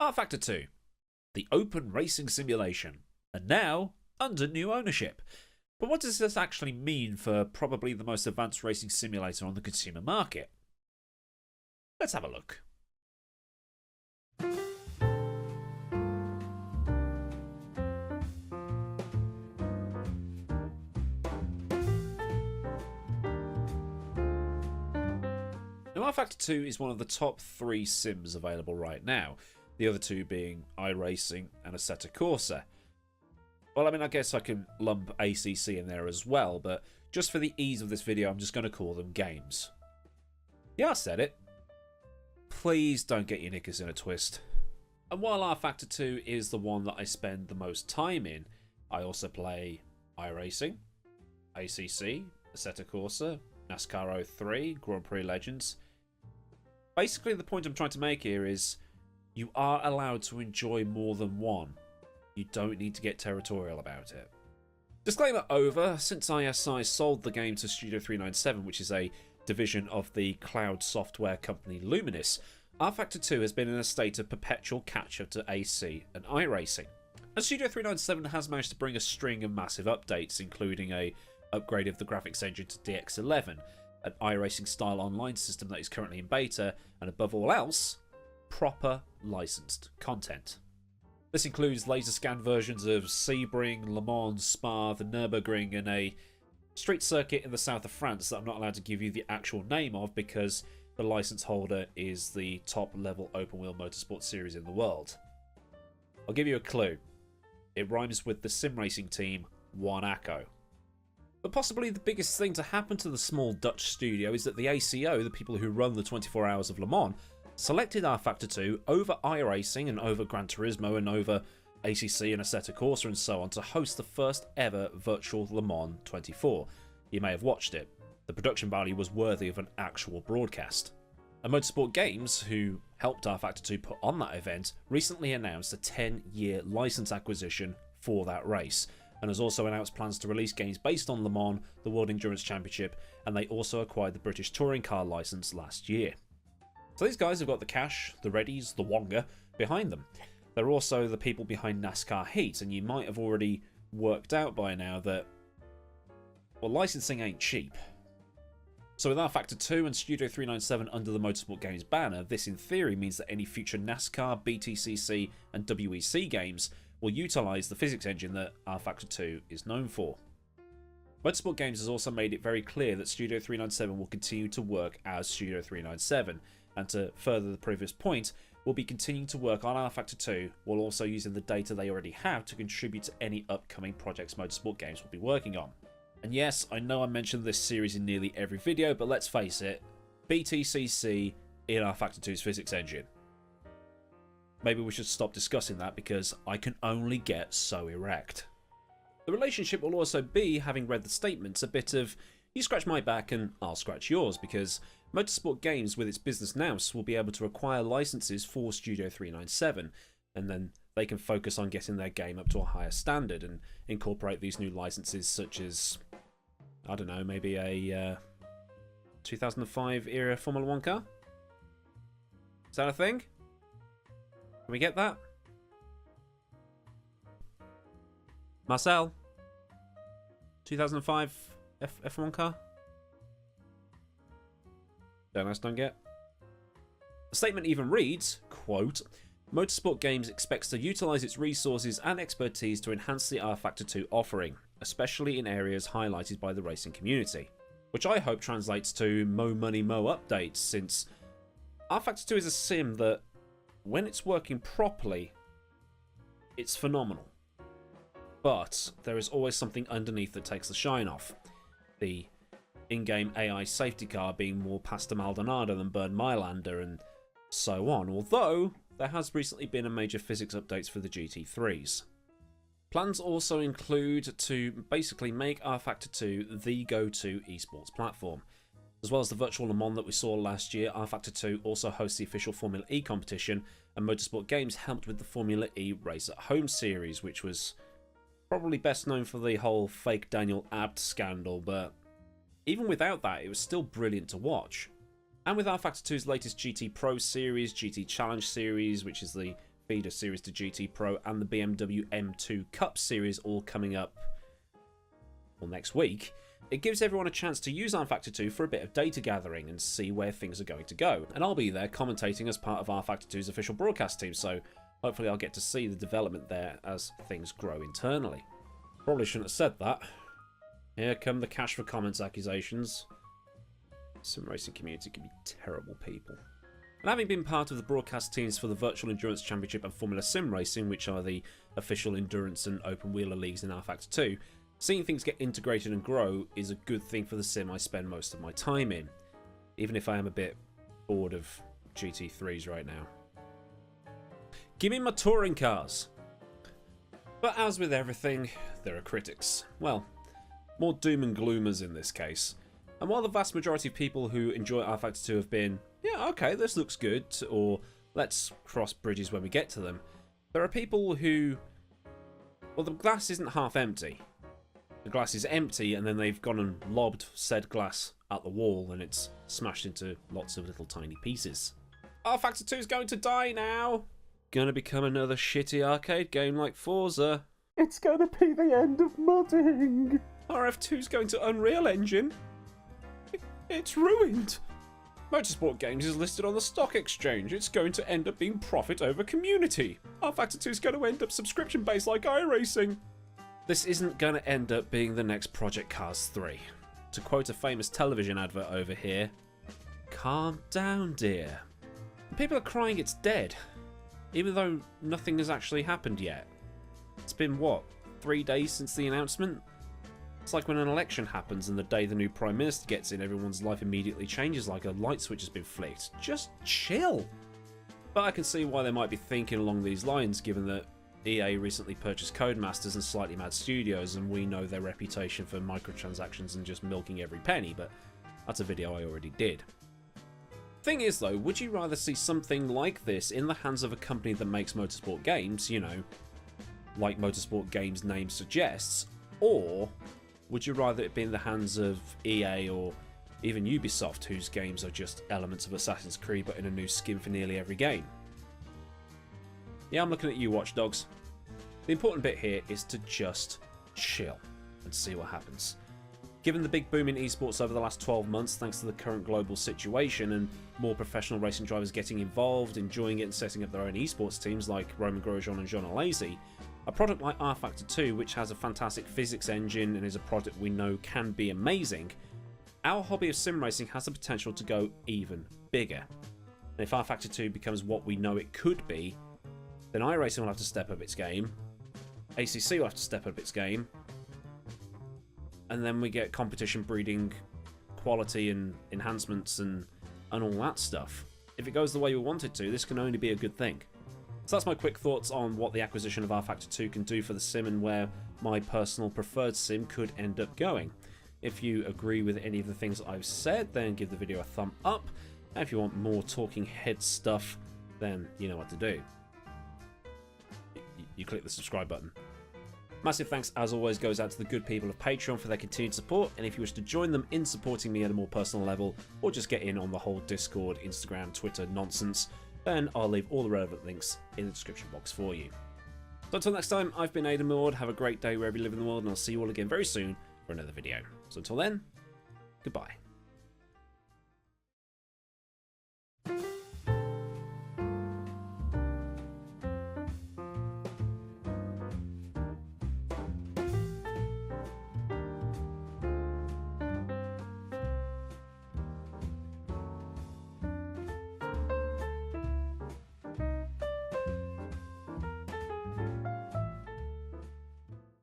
rFactor 2, the open racing simulation, and now under new ownership. But what does this actually mean for probably the most advanced racing simulator on the consumer market? Let's have a look. Now, rFactor 2 is one of the top 3 sims available right now, the other two being iRacing and Assetto Corsa. Well, I mean, I guess I can lump ACC in there as well, but just for the ease of this video, I'm just going to call them games. Yeah, I said it. Please don't get your knickers in a twist. And while rFactor 2 is the one that I spend the most time in, I also play iRacing, ACC, Assetto Corsa, NASCAR 03, Grand Prix Legends. Basically, the point I'm trying to make here is you are allowed to enjoy more than one. You don't need to get territorial about it. Disclaimer over, since ISI sold the game to Studio 397, which is a division of the cloud software company Luminous, rFactor 2 has been in a state of perpetual catch-up to AC and iRacing. And Studio 397 has managed to bring a string of massive updates, including a upgrade of the graphics engine to DX11, an iRacing style online system that is currently in beta, and above all else, proper licensed content. This includes laser scan versions of Sebring, Le Mans, Spa, the Nürburgring, and a street circuit in the south of France that I'm not allowed to give you the actual name of because the license holder is the top level open wheel motorsport series in the world. I'll give you a clue. It rhymes with the sim racing team Wanaco. But possibly the biggest thing to happen to the small Dutch studio is that the ACO, the people who run the 24 Hours of Le Mans, selected rFactor 2 over iRacing and over Gran Turismo and over ACC and Assetto Corsa and so on to host the first ever virtual Le Mans 24. You may have watched it. The production value was worthy of an actual broadcast. And Motorsport Games, who helped rFactor 2 put on that event, recently announced a 10-year license acquisition for that race, and has also announced plans to release games based on Le Mans, the World Endurance Championship, and they also acquired the British Touring Car license last year. So these guys have got the cash, the readies, the wonga behind them. They're also the people behind NASCAR Heat, and you might have already worked out by now that, well, licensing ain't cheap. So with rFactor 2 and Studio 397 under the Motorsport Games banner, this in theory means that any future NASCAR, BTCC and WEC games will utilise the physics engine that rFactor 2 is known for. Motorsport Games has also made it very clear that Studio 397 will continue to work as Studio 397, and to further the previous point, will be continuing to work on rFactor 2 while also using the data they already have to contribute to any upcoming projects Motorsport Games will be working on. And yes, I know I mentioned this series in nearly every video, but let's face it, BTCC in rFactor 2's physics engine. Maybe we should stop discussing that because I can only get so erect. The relationship will also be, having read the statements, a bit of you scratch my back and I'll scratch yours, because Motorsport Games with its business nous will be able to acquire licenses for Studio 397, and then they can focus on getting their game up to a higher standard and incorporate these new licenses such as, I don't know, maybe a 2005 era Formula 1 car? Is that a thing? Can we get that? Marcel? 2005 F1 car? Don't ask, don't get. The statement even reads, quote, Motorsport Games expects to utilise its resources and expertise to enhance the rFactor 2 offering, especially in areas highlighted by the racing community. Which I hope translates to mo money mo updates, since rFactor 2 is a sim that, when it's working properly, it's phenomenal. But there is always something underneath that takes the shine off. The in-game AI safety car being more Pastor Maldonado than Bernd Mailander and so on, although there has recently been a major physics updates for the GT3s. Plans also include to basically make rFactor 2 the go-to esports platform. As well as the virtual Le Mans that we saw last year, rFactor 2 also hosts the official Formula E competition, and Motorsport Games helped with the Formula E Race at Home series, which was probably best known for the whole fake Daniel Abt scandal, but even without that, it was still brilliant to watch. And with rFactor 2's latest GT Pro series, GT Challenge series, which is the feeder series to GT Pro and the BMW M2 Cup series all coming up next week, it gives everyone a chance to use rFactor2 for a bit of data gathering and see where things are going to go. And I'll be there commentating as part of rFactor2's official broadcast team, so hopefully I'll get to see the development there as things grow internally. Probably shouldn't have said that. Here come the cash for comments accusations. Sim racing community can be terrible people. And having been part of the broadcast teams for the Virtual Endurance Championship and Formula Sim Racing, which are the official endurance and open wheeler leagues in rFactor2, seeing things get integrated and grow is a good thing for the sim I spend most of my time in, even if I am a bit bored of GT3s right now. Give me my touring cars! But as with everything, there are critics. Well, more doom and gloomers in this case. And while the vast majority of people who enjoy rFactor2 have been, yeah, okay, this looks good, or let's cross bridges when we get to them, there are people who, well, the glass isn't half empty. The glass is empty, and then they've gone and lobbed said glass at the wall, and it's smashed into lots of little tiny pieces. rFactor2 is going to die now! Gonna become another shitty arcade game like Forza. It's gonna be the end of modding! RF2's going to Unreal Engine. It's ruined! Motorsport Games is listed on the stock exchange. It's going to end up being profit over community. rFactor2's going to end up subscription-based like iRacing. This isn't going to end up being the next Project Cars 3. To quote a famous television advert over here, calm down, dear. People are crying it's dead, even though nothing has actually happened yet. It's been, what, 3 days since the announcement? It's like when an election happens and the day the new Prime Minister gets in, everyone's life immediately changes like a light switch has been flicked. Just chill! But I can see why they might be thinking along these lines, given that EA recently purchased Codemasters and Slightly Mad Studios, and we know their reputation for microtransactions and just milking every penny, but that's a video I already did. Thing is though, would you rather see something like this in the hands of a company that makes motorsport games, you know, like Motorsport Games' name suggests, or would you rather it be in the hands of EA or even Ubisoft, whose games are just elements of Assassin's Creed but in a new skin for nearly every game? Yeah, I'm looking at you, Watch Dogs. The important bit here is to just chill and see what happens. Given the big boom in esports over the last 12 months, thanks to the current global situation and more professional racing drivers getting involved, enjoying it and setting up their own esports teams like Roman Grosjean and Jean Alesi, a product like rFactor2, which has a fantastic physics engine and is a product we know can be amazing, our hobby of sim racing has the potential to go even bigger. And if rFactor2 becomes what we know it could be, then iRacing will have to step up its game, ACC will have to step up its game, and then we get competition breeding quality and enhancements and all that stuff. If it goes the way we want it to, this can only be a good thing. So that's my quick thoughts on what the acquisition of rFactor2 can do for the sim and where my personal preferred sim could end up going. If you agree with any of the things I've said, then give the video a thumb up. And if you want more talking head stuff, then you know what to do. You click the subscribe button. Massive thanks, as always, goes out to the good people of Patreon for their continued support, and if you wish to join them in supporting me at a more personal level, or just get in on the whole Discord, Instagram, Twitter nonsense, then I'll leave all the relevant links in the description box for you. So until next time, I've been Millward. Have a great day wherever you live in the world, and I'll see you all again very soon for another video. So until then, goodbye.